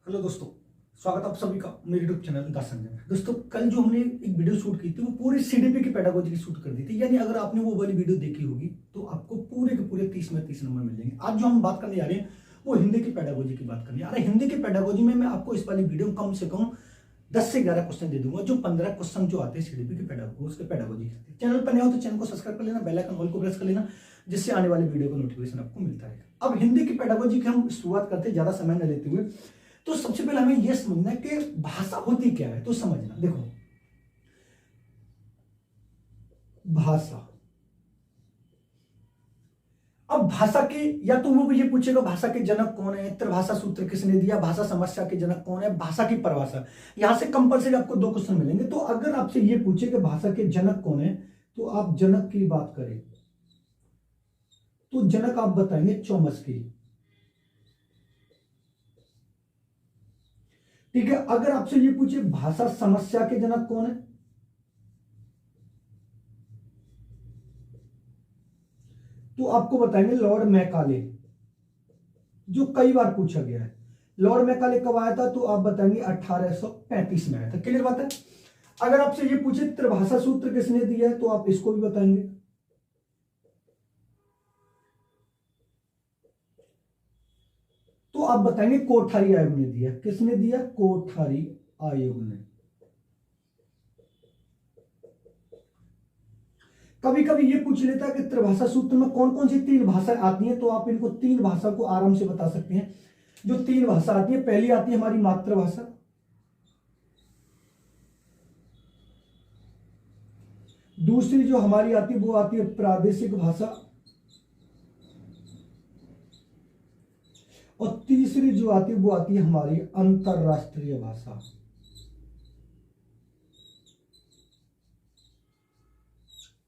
Hello दोस्तों, स्वागत आप सभी का मेरे यूट्यूब चैनल द संजय में। दोस्तों, कल जो हमने एक वीडियो शूट की थी वो पूरी सीडीपी की पेडागोजी की शूट कर दी थी। यानी अगर आपने वो वाली वीडियो देखी होगी तो आपको पूरे के पूरे 30 में 30 नंबर मिल जाएंगे। आज जो हम बात करने जा रहे हैं वो हिंदी की पेडागोजी की बात करनी है। अरे हिंदी की पेडागोजी में मैं आपको इस वाली वीडियो में कम से कम 10 से 11 क्वेश्चन दे दूंगा, जो 15 क्वेश्चन जो आते हैं सीडीपी की पेडागोजी के। चैनल पर नया हो तो चैनल को सब्सक्राइब कर लेना, बेल आइकन ऑल को प्रेस कर लेना, जिससे आने वाली वीडियो का नोटिफिकेशन आपको मिलता रहेगा। अब हिंदी की पेडागोजी की हम शुरुआत करते हैं, ज्यादा समय न लेते हुए। तो सबसे पहले हमें यह समझना है कि भाषा होती क्या है। तो समझना, देखो, भाषा। अब भाषा की, या तो वो ये पूछेगा भाषा के जनक कौन है, त्रिभाषा सूत्र किसने दिया, भाषा समस्या के जनक कौन है, भाषा की परिभाषा। यहां से कंपलसरी आपको 2 क्वेश्चन मिलेंगे। तो अगर आपसे ये पूछे कि भाषा के जनक कौन है, तो आप जनक की बात करें तो जनक आप बताएंगे चौमस्की। ठीक है। अगर आपसे ये पूछे भाषा समस्या के जनक कौन है, तो आपको बताएंगे लॉर्ड मैकाले, जो कई बार पूछा गया है। लॉर्ड मैकाले कब आया था, तो आप बताएंगे 1835 में आया था। क्लियर बात है। अगर आपसे ये पूछे त्रिभाषा सूत्र किसने दिया है, तो आप इसको भी बताएंगे। तो आप बताएंगे कोठारी आयोग ने दिया। किसने दिया? कोठारी आयोग ने। कभी कभी ये पूछ लेता है कि त्रिभाषा सूत्र में कौन कौन सी 3 भाषाएं आती हैं, तो आप इनको 3 भाषा को आराम से बता सकते हैं। जो 3 भाषा आती है, पहली आती है हमारी मातृभाषा, दूसरी जो हमारी आती है वो आती है प्रादेशिक भाषा, और तीसरी जो आती है वो आती है हमारी अंतरराष्ट्रीय भाषा।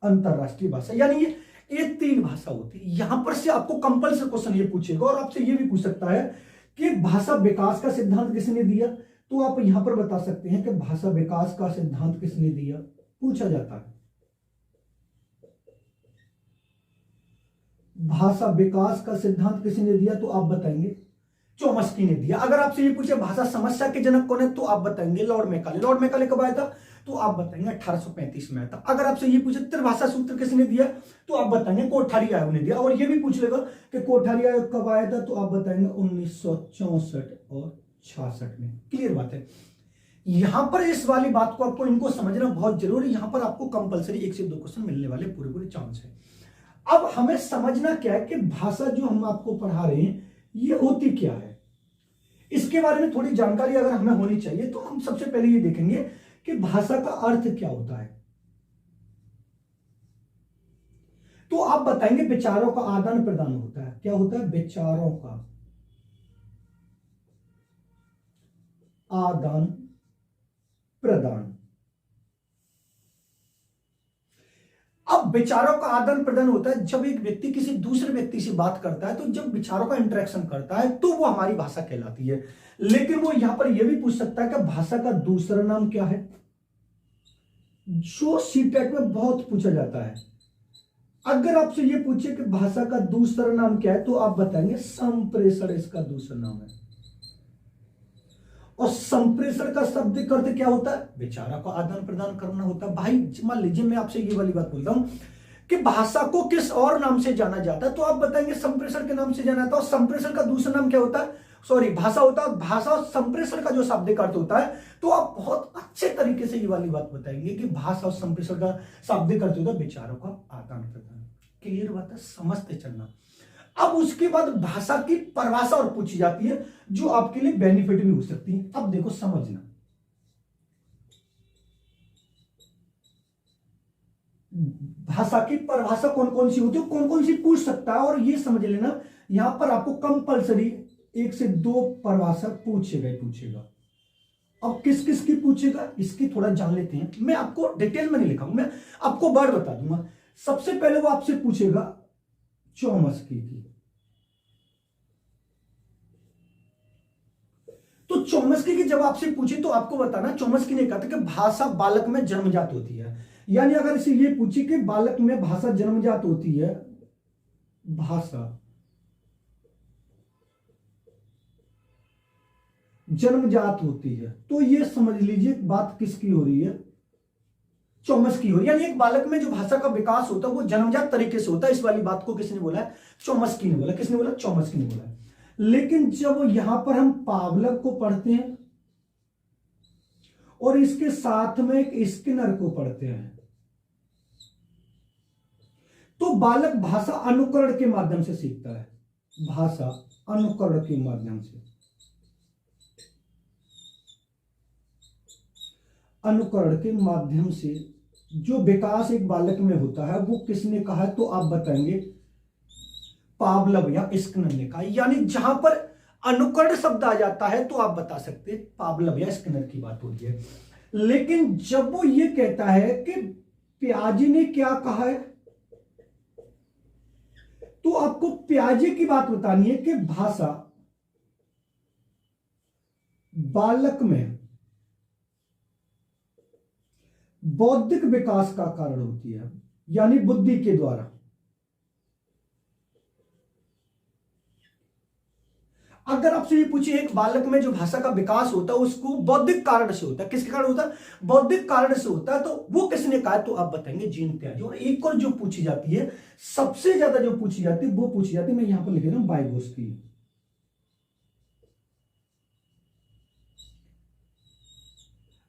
अंतरराष्ट्रीय भाषा यानी ये 3 भाषा होती है। यहां पर से आपको कंपल्सरी क्वेश्चन ये पूछेगा, और आपसे ये भी पूछ सकता है कि भाषा विकास का सिद्धांत किसने दिया, तो आप यहां पर बता सकते हैं कि भाषा विकास का सिद्धांत किसने दिया, पूछा जाता है। भाषा विकास का सिद्धांत किसने दिया, तो आप बताएंगे चौमस्की ने दिया। अगर आपसे ये पूछे भाषा समस्या के जनक कौन है, तो आप बताएंगे लॉर्ड मैकाले। लॉर्ड मैकाले कब आया था, तो आप बताएंगे 1835 में आया था। अगर आपसे ये पूछे त्रिभाषा सूत्र किसने दिया, तो आप बताएंगे कोठारी आयोग ने दिया। और ये भी पूछ लेगा कि कोठारी आयोग कब आया था, तो आप बताएंगे 1964 और 66 में। क्लियर बात है। यहां पर इस वाली बात को आपको इनको समझना बहुत जरूरी। यहां पर आपको कंपलसरी 1 से 2 क्वेश्चन मिलने वाले पूरे पूरे चांस है। अब हमें समझना क्या है कि भाषा जो हम आपको पढ़ा रहे हैं ये होती क्या है, इसके बारे में थोड़ी जानकारी अगर हमें होनी चाहिए। तो हम सबसे पहले ये देखेंगे कि भाषा का अर्थ क्या होता है। तो आप बताएंगे विचारों का आदान प्रदान होता है। क्या होता है? विचारों का आदान प्रदान। अब विचारों का आदान प्रदान होता है जब एक व्यक्ति किसी दूसरे व्यक्ति से बात करता है, तो जब विचारों का इंटरेक्शन करता है तो वो हमारी भाषा कहलाती है। लेकिन वो यहां पर यह भी पूछ सकता है कि भाषा का दूसरा नाम क्या है, जो सीटेट में बहुत पूछा जाता है। अगर आपसे ये पूछे कि भाषा का दूसरा नाम क्या है, तो आप बताएंगे संप्रेषण इसका दूसरा नाम है। और संप्रेषण का शब्दिक अर्थ क्या होता है? विचारों का आदान प्रदान करना होता है। भाई मान लीजिए मैं आपसे ये वाली बात बोलता हूं कि भाषा को किस और नाम से जाना जाता है, तो आप बताएंगे संप्रेषण के नाम से जाना जाता है। और संप्रेषण का दूसरा नाम क्या होता है? सॉरी, भाषा होता है। भाषा और संप्रेषण का जो शाब्दिक अर्थ होता है, तो आप बहुत अच्छे तरीके से ये वाली बात बताएंगे कि भाषा और संप्रेषण का शाब्दिक अर्थ होता है विचारों का आदान प्रदान। क्लियर बात है, समझते चलना। अब उसके बाद भाषा की परिभाषा और पूछी जाती है, जो आपके लिए बेनिफिट भी हो सकती है। अब देखो, समझना, भाषा की परिभाषा कौन कौन सी होती है, कौन कौन सी पूछ सकता है, और ये समझ लेना यहां पर आपको कंपलसरी 1 से 2 परिभाषा पूछेगा ही पूछेगा। अब किस किस की पूछेगा इसकी थोड़ा जान लेते हैं। मैं आपको डिटेल में नहीं लिखाऊंगा, मैं आपको वर्ड बता दूंगा। सबसे पहले वो आपसे पूछेगा चौमस्की की। तो चौमस्की की जब आपसे पूछे तो आपको बताना, चौमस्की ने कहा था कि भाषा बालक में जन्मजात होती है। यानी अगर इसे ये पूछे कि बालक में भाषा जन्मजात होती है, भाषा जन्मजात होती है। तो ये समझ लीजिए बात किसकी हो रही है, चौमस की हो रही है। यानी एक बालक में जो भाषा का विकास होता है वो जन्मजात तरीके से होता है। इस वाली बात को किसने बोला है, चौमस्की ने बोला। किसने बोला, चौमस्की ने बोला। लेकिन जब यहां पर हम पावलव को पढ़ते हैं और इसके साथ में एक स्किनर को पढ़ते हैं, तो बालक भाषा अनुकरण के माध्यम से सीखता है। भाषा अनुकरण के माध्यम से, अनुकरण के माध्यम से जो विकास एक बालक में होता है वो किसने कहा है, तो आप बताएंगे पावलव या स्किनर ने कहा। यानी जहां पर अनुकरण शब्द आ जाता है तो आप बता सकते हैं पावलव या स्किनर की बात होती है। लेकिन जब वो ये कहता है कि पियाजे ने क्या कहा है, तो आपको पियाजे की बात बतानी है कि भाषा बालक में बौद्धिक विकास का कारण होती है, यानी बुद्धि के द्वारा। अगर आपसे ये पूछिए एक बालक में जो भाषा का विकास होता है उसको बौद्धिक कारण से होता है, किसके कारण होता है, बौद्धिक कारण से होता है, तो वो किसने कहा, तो आप बताएंगे जीन त्यागी। और एक और जो पूछी जाती है, सबसे ज्यादा जो पूछी जाती है वो पूछी जाती है, मैं यहां पर लिख रहा हूं वाइगोत्स्की।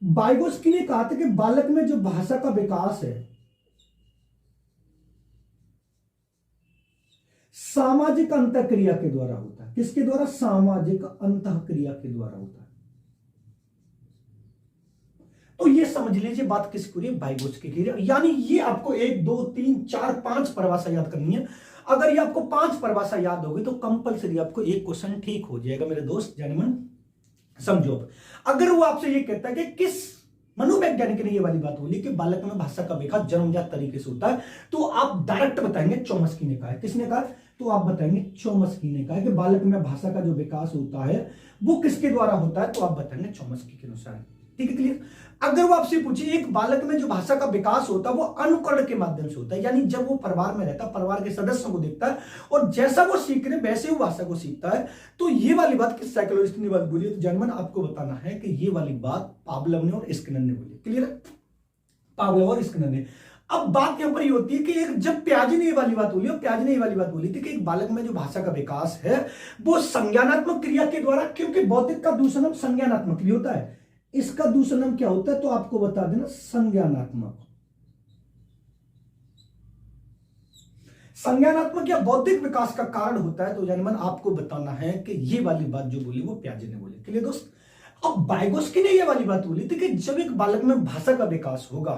वाइगोत्स्की ने कहा था कि बालक में जो भाषा का विकास है सामाजिक अंतःक्रिया के द्वारा होता है। किसके द्वारा, सामाजिक अंतःक्रिया के द्वारा होता है। तो ये समझ लीजिए बात किसकी हो रही है, वाइगोत्स्की की। यानी ये आपको 1 2 3 4 5 परिभाषा याद करनी है। अगर ये आपको 5 परिभाषा याद होगी तो कंपलसरी आपको एक क्वेश्चन ठीक हो जाएगा मेरे दोस्त जानिमन। समझो अगर वो आपसे ये कहता है कि किस मनोवैज्ञानिक ने ये वाली बात बोली कि बालक में भाषा का विकास जन्मजात तरीके से होता है, तो आप डायरेक्ट बताएंगे चौमस्की ने कहा है। किसने कहा, तो आप बताएंगे चौमस्की ने कहा है कि बालक में भाषा का जो विकास होता है वो किसके द्वारा होता है, तो आप बताएंगे चौमस्की के अनुसार। ठीक है, क्लियर। अगर वो आपसे पूछे एक बालक में जो भाषा का विकास होता है वो अनुकरण के माध्यम से होता है, यानी जब वो परिवार में रहता है, परिवार के सदस्यों को देखता है और जैसा वो सीख रहे वैसे वो भाषा को सीखता है, तो ये वाली बात किस साइकोलॉजिस्ट ने बात बोली, तो जनमन आपको बताना है कि ये वाली बात पावलव ने और स्किनर ने बोली। क्लियर है, पावलव और स्किनर ने। अब बात यहां पर ये होती है कि एक जब पियाजे ने ये वाली बात बोली, और पियाजे ने ये वाली बात बोली थी कि एक बालक में जो भाषा का विकास है वो संज्ञानात्मक क्रिया के द्वारा, क्योंकि बौद्धिक का दूसरा नाम संज्ञानात्मक भी होता है, इसका दूसरा नाम क्या होता है, तो आपको बता देना संज्ञानात्मक। संज्ञानात्मक या बौद्धिक विकास का कारण होता है, तो जनमन आपको बताना है कि ये वाली बात जो बोली वो पियाजे ने बोली। क्लियर दोस्त। अब वाइगोत्स्की ने ये वाली बात बोली थी कि जब एक बालक में भाषा का विकास होगा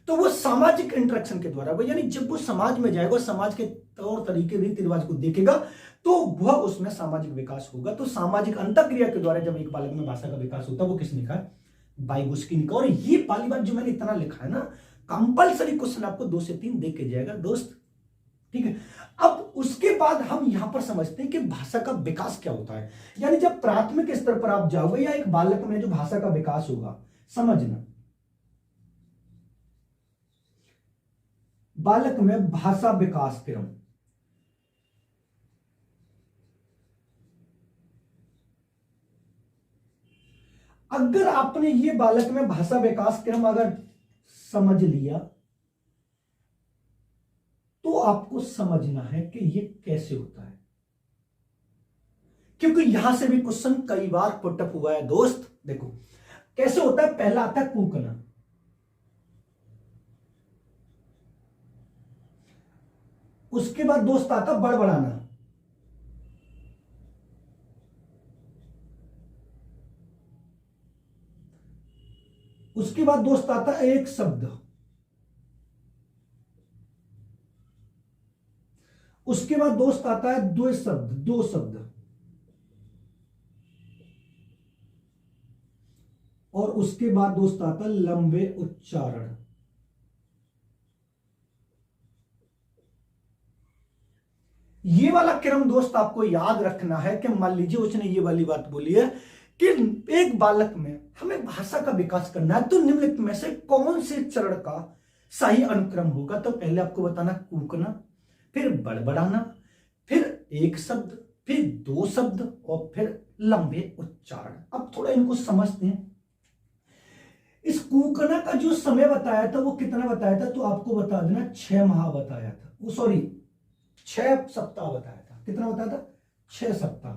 तो वो सामाजिक इंटरेक्शन के द्वारा होगा, यानी जब वो समाज में जाएगा, समाज के तौर तरीके रीति रिवाज को देखेगा तो वह उसमें सामाजिक विकास होगा। तो सामाजिक अंतःक्रिया के द्वारा जब एक बालक में भाषा का विकास होता है वो किसने कहा, वाइगोत्स्की ने कहा। और ये वाली बात जो मैंने इतना लिखा है ना, कंपलसरी क्वेश्चन आपको 2 से 3 देख के जाएगा दोस्त। ठीक है, अब उसके बाद हम यहां पर समझते हैं कि भाषा का विकास क्या होता है। यानी जब प्राथमिक स्तर पर आप जाओगे या एक बालक में जो भाषा का विकास होगा, समझना बालक में भाषा विकास क्रम, अगर आपने ये बालक में भाषा विकास क्रम अगर समझ लिया तो आपको समझना है कि ये कैसे होता है, क्योंकि यहां से भी क्वेश्चन कई बार पुटअप हुआ है दोस्त। देखो कैसे होता है, पहला आता है कूकना, उसके बाद दोस्त आता है बड़बड़ाना, उसके बाद दोस्त आता है एक शब्द, उसके बाद दोस्त आता है दो शब्द, 2 शब्द, और उसके बाद दोस्त आता है लंबे उच्चारण। ये वाला क्रम दोस्त आपको याद रखना है कि मान लीजिए उसने ये वाली बात बोली है कि एक बालक में हमें भाषा का विकास करना है, तो निम्नलिखित में से कौन से चरण का सही अनुक्रम होगा। तो पहले आपको बताना कूकना, फिर बड़बड़ाना, फिर एक शब्द, फिर 2 शब्द, और फिर लंबे उच्चारण। अब थोड़ा इनको समझते हैं। इस कूकना का जो समय बताया था वो कितना बताया था, तो आपको बता देना 6 माह बताया था, वो सॉरी 6 सप्ताह बताया था। कितना बताया था? 6 सप्ताह।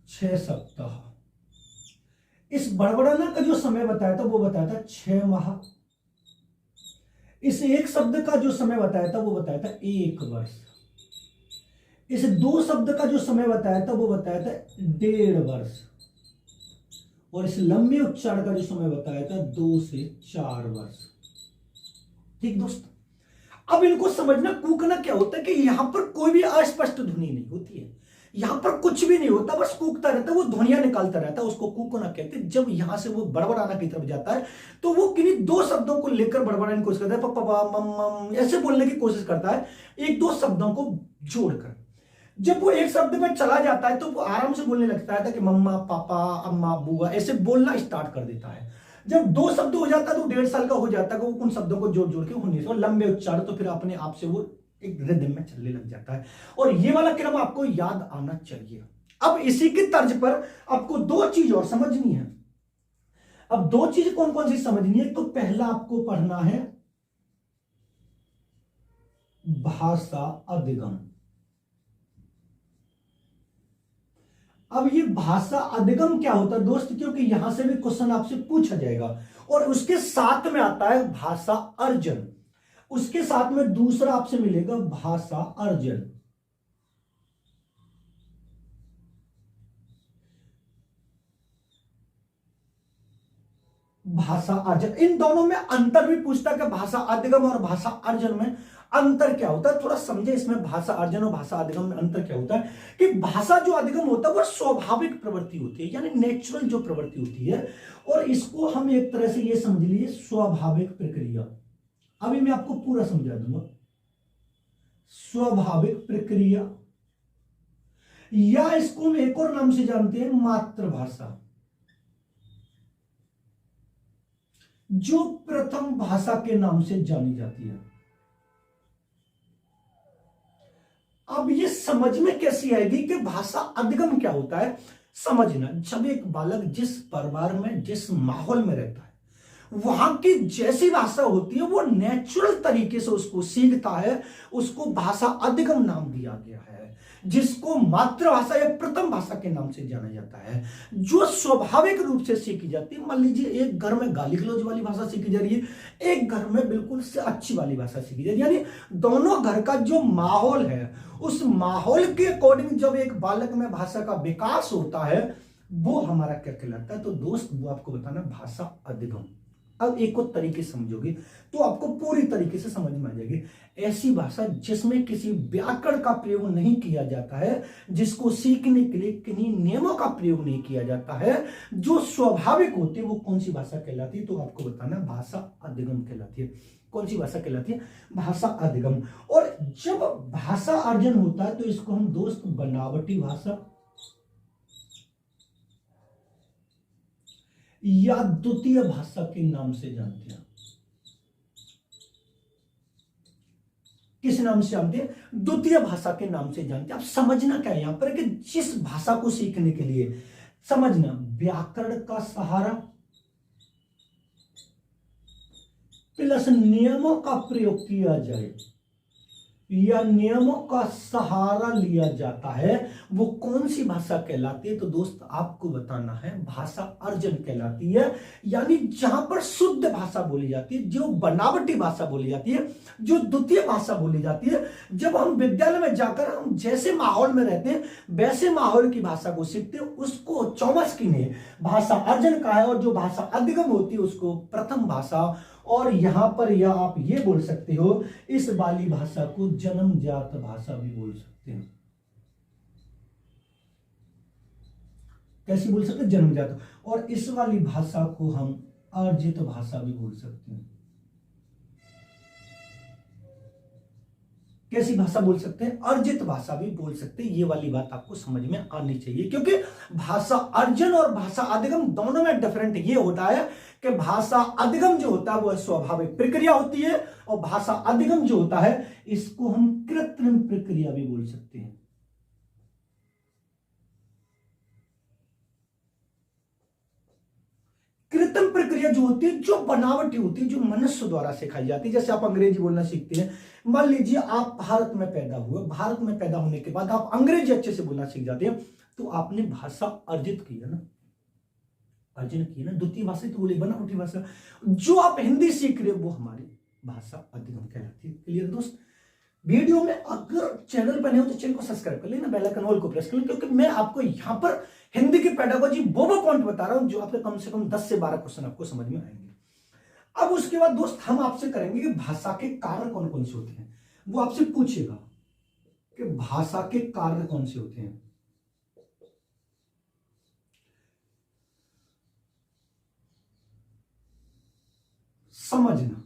6 सप्ताह। इस बड़बड़ाना का जो समय बताया था वो बताया था 6 माह। इस एक शब्द का जो समय बताया था वो बताया था 1 वर्ष। इस 2 शब्द का जो समय बताया था वो बताया था 1.5 वर्ष। और इस लंबे उच्चारण का जो समय बताया था 2 से 4 वर्ष। ठीक दोस्त, अब इनको समझना। कूकना क्या होता है कि यहां पर कोई भी अस्पष्ट ध्वनि नहीं होती है, यहां पर कुछ भी नहीं होता, बस कूकता रहता है, वो ध्वनियां निकालता रहता है, उसको कूकना कहते हैं। जब यहां से वो बड़बड़ाना की तरफ जाता है तो वो किन्हीं 2 शब्दों को लेकर बड़बड़ाने की कोशिश करता है, पप्पा मम मम ऐसे बोलने की कोशिश करता है, 1-2 शब्दों को जोड़कर। जब वो एक शब्द में चला जाता है तो वो आराम से बोलने लगता है कि मम्मा पापा अम्मा बुआ ऐसे बोलना स्टार्ट कर देता है। जब 2 शब्द हो जाता है तो 1.5 साल का हो जाता है कि वो उन शब्दों को जोड़ जोड़ के होने से, और लंबे उच्चारण तो फिर अपने आप से वो एक रिदम में चलने लग जाता है। और ये वाला क्रम आपको याद आना चाहिए। अब इसी की तर्ज पर आपको 2 चीज और समझनी है। अब 2 चीज कौन कौन सी समझनी है, तो पहला आपको पढ़ना है भाषा अधिगम। अब ये भाषा अधिगम क्या होता है दोस्त, क्योंकि यहां से भी क्वेश्चन आपसे पूछा जाएगा। और उसके साथ में आता है भाषा अर्जन, उसके साथ में दूसरा आपसे मिलेगा भाषा अर्जन। भाषा अर्जन, इन दोनों में अंतर भी पूछता है कि भाषा अधिगम और भाषा अर्जन में अंतर क्या होता है। थोड़ा समझे इसमें भाषा अर्जन और भाषा अधिगम में अंतर क्या होता है। कि भाषा जो अधिगम होता है वो स्वाभाविक प्रवृत्ति होती है, यानी नेचुरल जो प्रवृत्ति होती है, और इसको हम एक तरह से ये समझ लीजिए स्वाभाविक प्रक्रिया। अभी मैं आपको पूरा समझा दूंगा। स्वाभाविक प्रक्रिया, या इसको हम एक और नाम से जानते हैं मातृभाषा, जो प्रथम भाषा के नाम से जानी जाती है। अब ये समझ में कैसी आएगी कि भाषा अधिगम क्या होता है। समझना, जब एक बालक जिस परिवार में जिस माहौल में रहता है वहां की जैसी भाषा होती है वो नेचुरल तरीके से उसको सीखता है, उसको भाषा अधिगम नाम दिया गया है, जिसको मातृभाषा या प्रथम भाषा के नाम से जाना जाता है, जो स्वाभाविक रूप से सीखी जाती है। मान लीजिए एक घर में गाली गलौज वाली भाषा सीखी जा रही है, एक घर में बिल्कुल से अच्छी वाली भाषा सीखी जा रही है, यानी दोनों घर का जो माहौल है उस माहौल के अकॉर्डिंग जब एक बालक में भाषा का विकास होता है वो हमारा क्या कहलाता है। तो दोस्त वो आपको बताना भाषा अधिगम। अब एक और तरीके समझोगे तो आपको पूरी तरीके से समझ में आ जाएगी। ऐसी भाषा जिसमें किसी व्याकरण का प्रयोग नहीं किया जाता है, जिसको सीखने के लिए किन्हीं नियमों का प्रयोग नहीं किया जाता है, जो स्वाभाविक होती है, वो कौन सी भाषा कहलाती है। तो आपको बताना भाषा अधिगम कहलाती है। कौन सी भाषा कहलाती है? भाषा अधिगम। और जब भाषा अर्जन होता है तो इसको हम दोस्त बनावटी भाषा या द्वितीय भाषा के नाम से जानते हैं। किस नाम से जानते हैं? द्वितीय भाषा के नाम से जानते हैं। अब समझना क्या है यहां पर कि जिस भाषा को सीखने के लिए समझना व्याकरण का सहारा प्लस नियमों का प्रयोग किया जाए या नियमों का सहारा लिया जाता है, वो कौन सी भाषा कहलाती है। तो दोस्त आपको बताना है भाषा अर्जन कहलाती है, यानी जहां पर शुद्ध भाषा बोली जाती है, जो बनावटी भाषा बोली जाती है, जो द्वितीय भाषा बोली जाती है। जब हम विद्यालय में जाकर हम जैसे माहौल में रहते हैं वैसे माहौल की भाषा को सीखते हैं, उसको चौमस्की ने भाषा अर्जन कहा है। और जो भाषा अधिगम होती है उसको प्रथम भाषा, और यहां पर या आप ये बोल सकते हो इस वाली भाषा को जन्मजात भाषा भी बोल सकते हैं। कैसी बोल सकते हैं? जन्मजात। और इस वाली भाषा को हम अर्जित भाषा भी बोल सकते हैं। कैसी भाषा बोल सकते हैं? अर्जित भाषा भी बोल सकते हैं। ये वाली बात आपको समझ में आनी चाहिए, क्योंकि भाषा अर्जन और भाषा अधिगम दोनों में डिफरेंट ये होता है कि भाषा अधिगम जो होता है वो स्वाभाविक प्रक्रिया होती है, और भाषा अधिगम जो होता है इसको हम कृत्रिम प्रक्रिया भी बोल सकते हैं। कृत्रिम प्रक्रिया जो होती है, जो बनावटी होती है, जो मनुष्य द्वारा सिखाई जाती है। जैसे आप अंग्रेजी बोलना सीखते हैं, मान लीजिए आप भारत में पैदा हुए, भारत में पैदा होने के बाद आप अंग्रेजी अच्छे से बोलना सीख जाते हैं, तो आपने भाषा अर्जित की है ना, अर्जन की है ना, द्वितीय भाषा तो बोले बनावटी भाषा। जो आप हिंदी सीख रहे हो वो हमारी भाषा अधिगम कहलाती है। क्लियर दोस्त? वीडियो में अगर चैनल पर नहीं हो तो चैनल को सब्सक्राइब कर लेना, बेल आइकन ऑल को प्रेस कर लेना, क्योंकि मैं आपको यहां पर हिंदी की पेडागोजी वो पॉइंट बता रहा हूं जो आपके कम से कम 10 से 12 क्वेश्चन आपको समझ में आएंगे। अब उसके बाद दोस्त हम आपसे करेंगे कि भाषा के कार्य कौन कौन से होते हैं। वो आपसे पूछेगा कि भाषा के कार्य कौन से होते हैं। समझना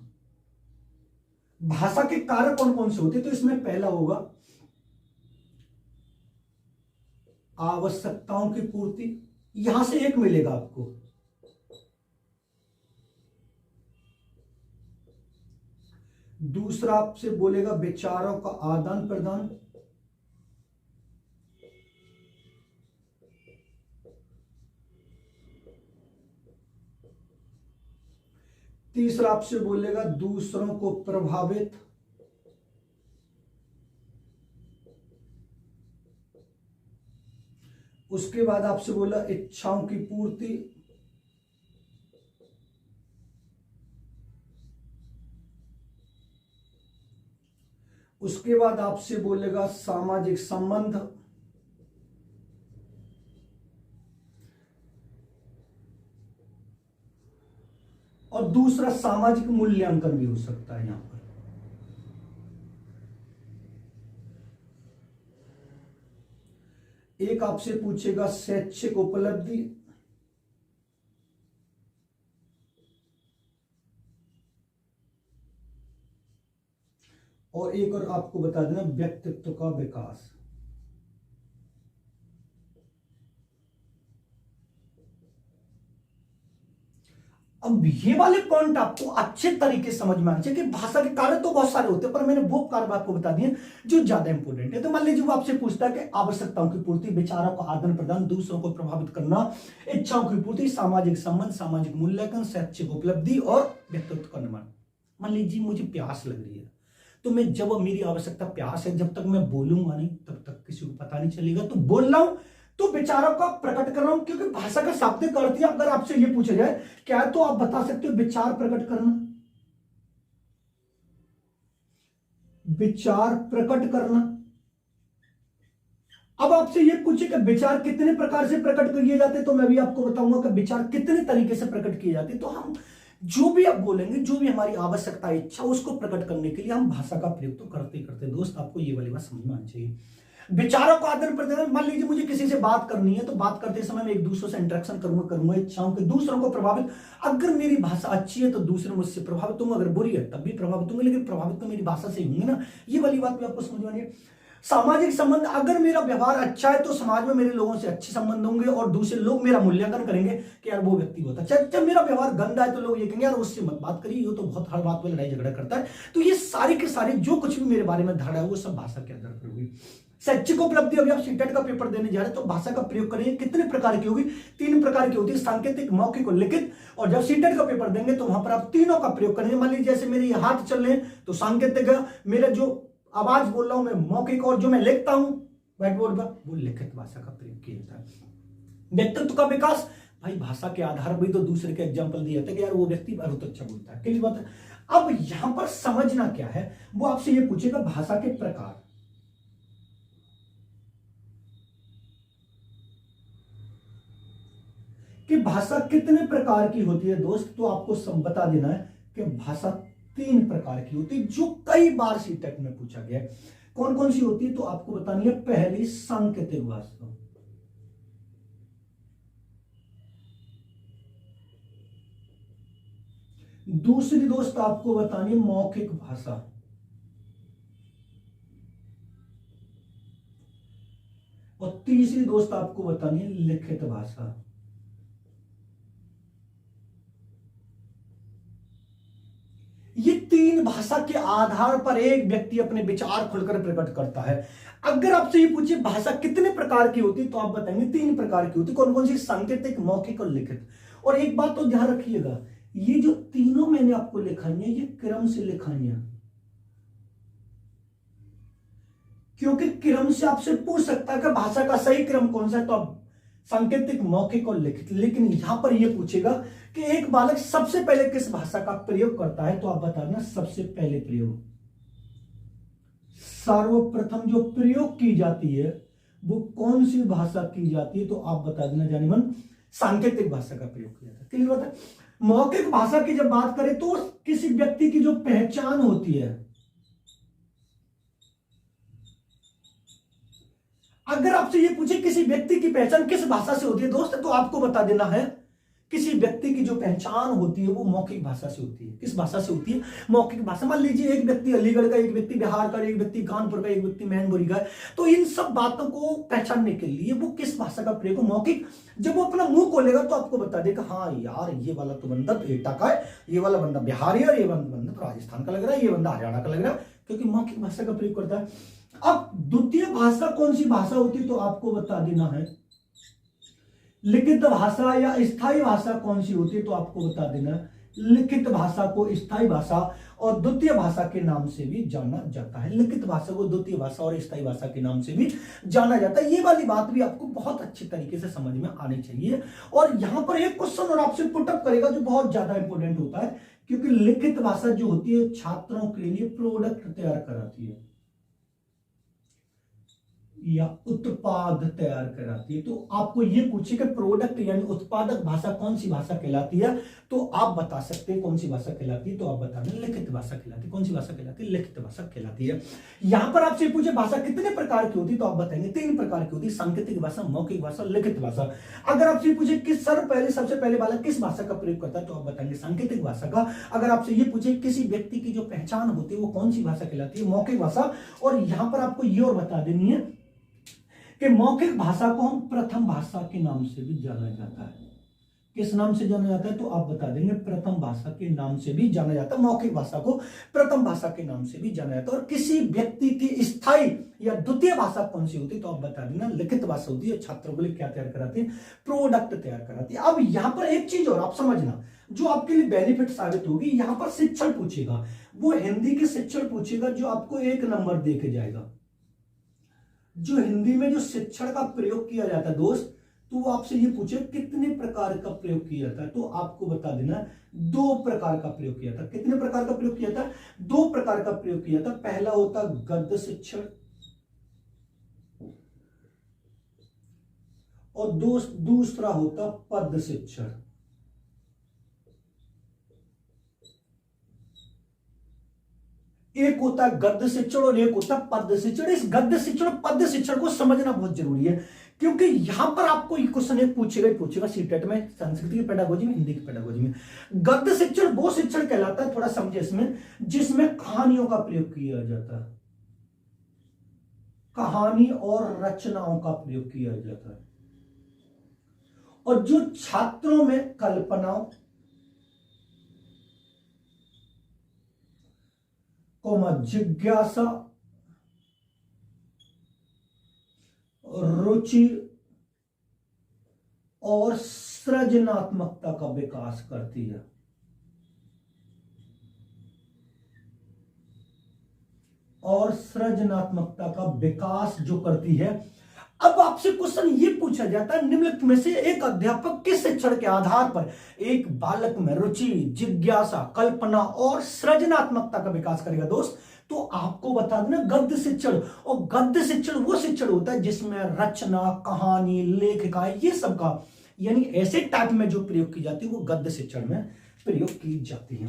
भाषा के कार्य कौन कौन से होते हैं। तो इसमें पहला होगा आवश्यकताओं की पूर्ति, यहां से एक मिलेगा आपको। दूसरा आपसे बोलेगा विचारों का आदान प्रदान, तीसरा आपसे बोलेगा दूसरों को प्रभावित, उसके बाद आपसे बोला इच्छाओं की पूर्ति, उसके बाद आपसे बोलेगा सामाजिक संबंध, और दूसरा सामाजिक मूल्यांकन भी हो सकता है। यहां पर एक आपसे पूछेगा शैक्षिक उपलब्धि, और एक और आपको बता देना व्यक्तित्व का विकास। अब ये वाले पॉइंट आपको अच्छे तरीके से समझ में आना चाहिए कि भाषा के कार्य तो बहुत सारे होते हैं, पर मैंने वो कार्य आपको बता दिए जो ज्यादा इंपॉर्टेंट है। तो मान लीजिए वो आपसे पूछता है कि आवश्यकताओं की पूर्ति, विचारों का आदान प्रदान, दूसरों को प्रभावित करना, इच्छाओं की पूर्ति, सामाजिक संबंध, सामाजिक मूल्यांकन, शैक्षिक उपलब्धि और व्यक्तित्व का निर्माण। मान लीजिए मुझे प्यास लग रही है, तो मैं जब मेरी आवश्यकता प्यास है, जब तक मैं बोलूंगा नहीं तब तक किसी को पता नहीं चलेगा, तो बोल रहा हूं तो विचारों का प्रकट कर रहा हूं, क्योंकि भाषा का शाब्दिक अर्थ है। अगर आपसे यह पूछा जाए क्या, तो आप बता सकते हो विचार प्रकट करना, विचार प्रकट करना। अब आपसे यह पूछे कि विचार कितने प्रकार से प्रकट किए जाते हैं, तो मैं भी आपको बताऊंगा कि विचार कितने तरीके से प्रकट किए जाते हैं। तो हम जो भी आप बोलेंगे, जो भी हमारी आवश्यकता इच्छा, उसको प्रकट करने के लिए हम भाषा का प्रयोग तो करते ही करते। दोस्त आपको ये वाली बात समझ में आनी चाहिए। विचारों का आदान प्रदान, मान लीजिए मुझे किसी से बात करनी है, तो बात करते समय मैं एक दूसरे से इंटरेक्शन करूंगा, इच्छाओं के, दूसरों को प्रभावित। अगर मेरी भाषा अच्छी है तो दूसरे मुझसे प्रभावित होंगे, अगर बुरी है तब भी प्रभावित होंगे, लेकिन प्रभावित तो मेरी भाषा से ही होंगे ना। ये वाली बात भी आपको समझ में आनी है। सामाजिक संबंध, अगर मेरा व्यवहार अच्छा है तो समाज में मेरे लोगों से अच्छे संबंध होंगे, और दूसरे लोग मेरा मूल्यांकन करेंगे कि यार वो व्यक्ति बहुत अच्छा है। जब मेरा व्यवहार गंदा है तो लोग ये कहेंगे यार उससे मत बात करिए, ये तो बहुत हर बात में लड़ाई झगड़ा करता है। तो ये सारी के सारी जो कुछ भी मेरे बारे में धारणा है वो सब भाषा के आधार पर होगी। शैक्षिक उपलब्धि, अभी आप सीटेट का पेपर देने जा रहे हैं तो भाषा का प्रयोग करेंगे। कितने प्रकार की होगी? 3 प्रकार की होती है, सांकेतिक, मौखिक और लिखित। और जब सीटेट का पेपर देंगे तो वहां पर आप तीनों का प्रयोग करेंगे। मान लीजिए जैसे मेरे ये हाथ चल रहे हैं तो सांकेतिक है, मेरा जो आवाज बोल रहा हूं मैं मौखिक, और जो मैं लिखता हूं व्हाइट बोर्ड पर वो लिखित भाषा का प्रयोग किया जाता है। व्यक्तित्व का विकास, भाई भाषा के आधार पर तो दूसरे के एग्जाम्पल दिया जाता है कि यार वो व्यक्ति बहुत अच्छा बोलता है। क्लियर बात है? अब यहां पर समझना क्या है, वो आपसे ये पूछेगा भाषा के प्रकार, कि भाषा कितने प्रकार की होती है दोस्त। तो आपको सब बता देना है कि भाषा 3 प्रकार की होती है, जो कई बार सीटेट में पूछा गया है। कौन कौन सी होती है तो आपको बतानी है। पहली सांकेतिक भाषा, दूसरी दोस्त आपको बतानी है मौखिक भाषा, और तीसरी दोस्त आपको बतानी है लिखित भाषा। ये तीन भाषा के आधार पर एक व्यक्ति अपने विचार खुलकर प्रकट करता है। अगर आपसे ये पूछे भाषा कितने प्रकार की होती है तो आप बताएंगे 3 प्रकार की होती है। कौन कौन सी? सांकेतिक, मौखिक और लिखित। और एक बात तो ध्यान रखिएगा, ये जो तीनों मैंने आपको लिखाई है ये क्रम से लिखाई है, क्योंकि क्रम से आपसे पूछ सकता है कि भाषा का सही क्रम कौन सा है, तो आप सांकेतिक, मौखिक और लिखित। लेकिन यहां पर यह पूछेगा कि एक बालक सबसे पहले किस भाषा का प्रयोग करता है, तो आप बता देना सबसे पहले प्रयोग, सर्वप्रथम जो प्रयोग की जाती है वो कौन सी भाषा की जाती है, तो आप बता देना जानी मन सांकेतिक भाषा का प्रयोग किया जाता है। क्लियर बात है। मौखिक भाषा की जब बात करें तो किसी व्यक्ति की जो पहचान होती है, अगर आपसे ये पूछे किसी व्यक्ति की पहचान किस भाषा से होती है दोस्त, तो आपको बता देना है किसी व्यक्ति की जो पहचान होती है वो मौखिक भाषा से होती है। किस भाषा से होती है? मौखिक भाषा। मान लीजिए एक व्यक्ति अलीगढ़ का, एक व्यक्ति बिहार का, एक व्यक्ति कानपुर का, एक व्यक्ति मैनपुरी का, तो इन सब बातों को पहचानने के लिए वो किस भाषा का प्रयोग? मौखिक। जब वो अपना मुंह खोलेगा तो आपको बता देगा हाँ यार ये वाला तो बंदा एटा का है, ये वाला बंदा बिहारी है, ये बंदा तो राजस्थान का लग रहा है, ये बंदा हरियाणा का लग रहा है, क्योंकि मौखिक भाषा का प्रयोग करता है। अब द्वितीय भाषा कौन सी भाषा होती है, तो आपको बता देना है लिखित भाषा या स्थायी भाषा कौन सी होती है, तो आपको बता देना लिखित भाषा को स्थायी भाषा और द्वितीय भाषा के नाम से भी जाना जाता है। लिखित भाषा को द्वितीय भाषा और स्थायी भाषा के नाम से भी जाना जाता है। ये वाली बात भी आपको बहुत अच्छे तरीके से समझ में आनी चाहिए। और यहां पर एक क्वेश्चन और आपसे पुटअप करेगा जो बहुत ज्यादा इंपॉर्टेंट होता है, क्योंकि लिखित भाषा जो होती है छात्रों के लिए प्रोडक्ट तैयार कराती है या उत्पाद तैयार कराती है। तो आपको ये पूछे कि प्रोडक्ट यानी उत्पादक भाषा कौन सी भाषा कहलाती है, तो आप बता सकते हैं कौन सी भाषा कहलाती है, तो आप बता दें लिखित भाषा कहलाती है। कौन सी भाषा कहलाती है? लिखित भाषा कहलाती है। यहां पर आपसे पूछे भाषा कितने प्रकार की होती है, तो आप बताएंगे 3 प्रकार की होती है, सांकेतिक भाषा, मौखिक भाषा, लिखित भाषा। अगर आपसे पूछे किस सबसे पहले वाला किस भाषा का प्रयोग करता है, तो आप बताएंगे सांकेतिक भाषा का। अगर आपसे ये पूछे किसी व्यक्ति की जो पहचान होती है वो कौन सी भाषा कहलाती है, मौखिक भाषा। और यहां पर आपको ये और बता देनी है कि मौखिक भाषा को हम प्रथम भाषा के नाम से भी जाना जाता है। किस नाम से जाना जाता है, तो आप बता देंगे प्रथम भाषा के नाम से भी जाना जाता है। मौखिक भाषा को प्रथम भाषा के नाम से भी जाना जाता है। और किसी व्यक्ति की स्थायी या द्वितीय भाषा कौन सी होती है, तो आप बता देना लिखित भाषा होती है। छात्रों के लिए क्या तैयार कराती है? प्रोडक्ट तैयार कराती है। अब यहां पर एक चीज और आप समझना जो आपके लिए बेनिफिट साबित होगी। यहां पर शिक्षण पूछेगा, वो हिंदी के शिक्षण पूछेगा जो आपको 1 नंबर दे के जाएगा। जो हिंदी में जो शिक्षण का प्रयोग किया जाता है दोस्त, तो वो आपसे ये पूछे कितने प्रकार का प्रयोग किया जाता है, तो आपको बता देना 2 प्रकार का प्रयोग किया था। कितने प्रकार का प्रयोग किया था? 2 प्रकार का प्रयोग किया था। पहला होता गद्य शिक्षण और दूसरा होता पद शिक्षण। एक होता है गद्य शिक्षण और एक होता है पद्य शिक्षण। इस गद्य शिक्षण और पद्य शिक्षण को समझना बहुत जरूरी है, क्योंकि यहां पर आपको ये क्वेश्चन एक पूछेगा सीटेट में, संस्कृत की पेडागोजी में, हिंदी की पेडागोजी में। गद्य शिक्षण वो शिक्षण कहलाता है, थोड़ा समझे इसमें, जिसमें कहानियों का प्रयोग किया जाता है। कहानी और रचनाओं का प्रयोग किया जाता है, और जो छात्रों में कल्पना, जिज्ञासा, रुचि और सृजनात्मकता का विकास करती है। और सृजनात्मकता का विकास जो करती है। अब आपसे क्वेश्चन ये पूछा जाता है निम्नलिखित में से एक अध्यापक किस शिक्षण के आधार पर एक बालक में रुचि, जिज्ञासा, कल्पना और सृजनात्मकता का विकास करेगा दोस्त, तो आपको बता देना गद्य शिक्षण। और गद्य शिक्षण वो शिक्षण होता है जिसमें रचना, कहानी, लेखिका, ये सब का यानी ऐसे टाइप में जो प्रयोग की जाती है वो गद्य शिक्षण में प्रयोग की जाती है।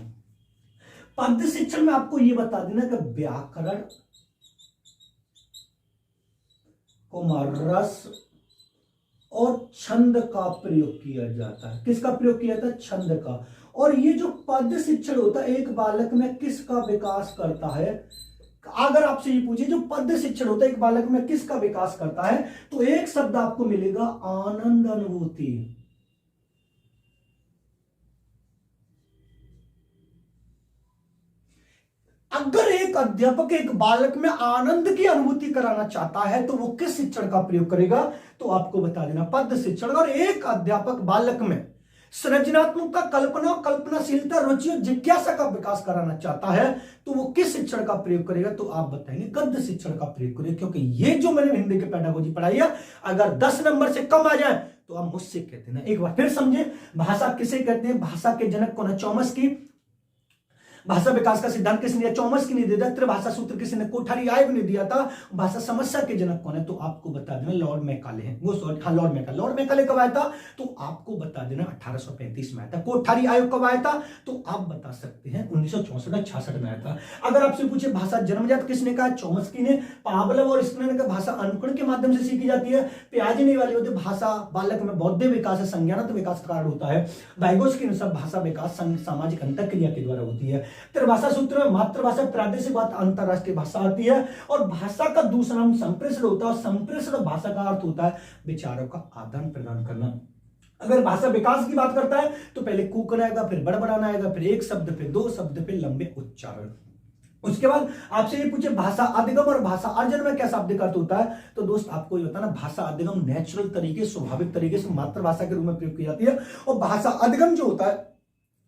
पद्य शिक्षण में आपको ये बता देना कि व्याकरण, रस और छंद का प्रयोग किया जाता है। किसका प्रयोग किया जाता है? छंद का। और ये जो पद्य शिक्षण होता है एक बालक में किसका विकास करता है? अगर आपसे ये पूछे जो पद्य शिक्षण होता है एक बालक में किसका विकास करता है, तो एक शब्द आपको मिलेगा आनंद अनुभूति। अगर एक अध्यापक एक बालक में आनंद की अनुभूति कराना चाहता है तो वो किस शिक्षण का प्रयोग करेगा, तो आपको बता देना पद्य शिक्षण। और एक अध्यापक बालक में सृजनात्मकता, कल्पना, कल्पनाशीलता, रुचि और जिज्ञासा का विकास कराना चाहता है तो वो किस शिक्षण का प्रयोग करेगा, तो आप बताएंगे गद्य शिक्षण का प्रयोग करेगा। क्योंकि ये जो मैंने हिंदी की पेडागोजी पढ़ाई है अगर 10 नंबर से कम आ जाए तो आप मुझसे कहते हैं। एक बार फिर समझे, भाषा किसे कहते हैं, भाषा के जनक कौन है, चौमस्की। भाषा विकास का सिद्धांत किसने दिया, चौमस्की ने दिया। त्रिभाषा सूत्र किसने, कोठारी आयोग ने दिया था। भाषा समस्या के जनक कौन है, तो आपको बता देना लॉर्ड मैकाले हैं। वो सॉरी, हाँ लॉर्ड मैकाले। लॉर्ड मैकाले कब आया था, तो आपको बता देना 1835 में आया था। कोठारी आयोग कब आया था, तो आप बता सकते हैं 1964-66 में आया था। अगर आपसे पूछे भाषा जन्मजात किसने कहा, चौमस्की ने। पावलोव और स्किनर ने कहा भाषा अनुकरण के माध्यम से सीखी जाती है। प्याजे वाली होती भाषा बालक में बौद्धिक विकास है, संज्ञानात्मक विकास का कारण होता है। वाइगोत्स्की के अनुसार भाषा विकास सामाजिक अंतःक्रिया के द्वारा होती है। त्रिभाषा सूत्र में मातृभाषा, प्रादेशिक बात, अंतरराष्ट्रीय भाषा आती है। और भाषा का दूसरा नाम संप्रेषण होता है। और संप्रेषण भाषा का अर्थ होता है विचारों का आदान प्रदान करना। अगर भाषा विकास की बात करता है तो पहले कूकना आएगा, फिर बड़बड़ाना आएगा, फिर एक शब्द, फिर दो शब्द, फिर लंबे उच्चारण। उसके बाद आपसे ये पूछे भाषा अधिगम और भाषा अर्जन में क्या शाब्दिक अर्थ होता है, तो दोस्त आपको ये बताना भाषा अधिगम नेचुरल तरीके, स्वाभाविक तरीके से मातृभाषा के रूप में प्रयोग की जाती है। और भाषा अधिगम जो होता है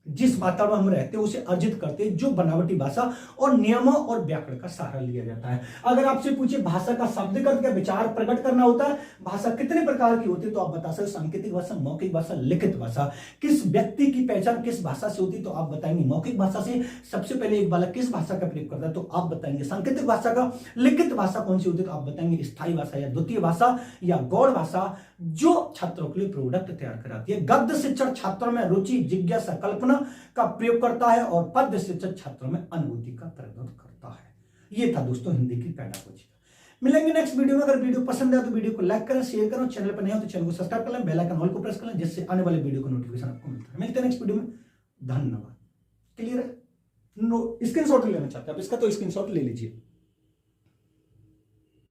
जिस वातावरण में हम रहते हैं उसे अर्जित करते हैं, जो बनावटी भाषा और नियमों और व्याकरण का सहारा लिया जाता है। अगर आपसे पूछे भाषा का शाब्दिक अर्थ क्या, विचार प्रकट करना होता है। भाषा कितने प्रकार की होती है, तो आप बता सकते सांकेतिक भाषा, मौखिक भाषा, लिखित भाषा। किस व्यक्ति की पहचान किस भाषा से होती है, तो आप बताएंगे मौखिक भाषा से। सबसे पहले एक बालक किस भाषा का प्रयोग करता है, तो आप बताएंगे सांकेतिक भाषा का। लिखित भाषा कौन सी होती है, तो आप बताएंगे स्थायी भाषा या द्वितीय भाषा या गौड़ भाषा, जो छात्रों के लिए प्रोडक्ट तैयार कराती है। गद्य शिक्षण छात्रों में रुचि, जिज्ञासा, कल्पना का प्रयोग करता है। और पद्य शिक्षण छात्रों में अनुभूति का प्रबंध करता है। ये था दोस्तों हिंदी की पेडागोजी। मिलेंगे नेक्स्ट वीडियो में। अगर वीडियो पसंद है तो वीडियो को लाइक करें, शेयर करें। चैनल पर नए हो तो चैनल को सब्सक्राइब कर लें, बेल आइकन ऑल को प्रेस कर लें, जिससे आने वाले वीडियो का नोटिफिकेशन आपको मिलता है। मिलते हैं नेक्स्ट वीडियो में। धन्यवाद। क्लियर है, स्क्रीनशॉट लेना चाहते हैं आप इसका, तो स्क्रीनशॉट ले लीजिए।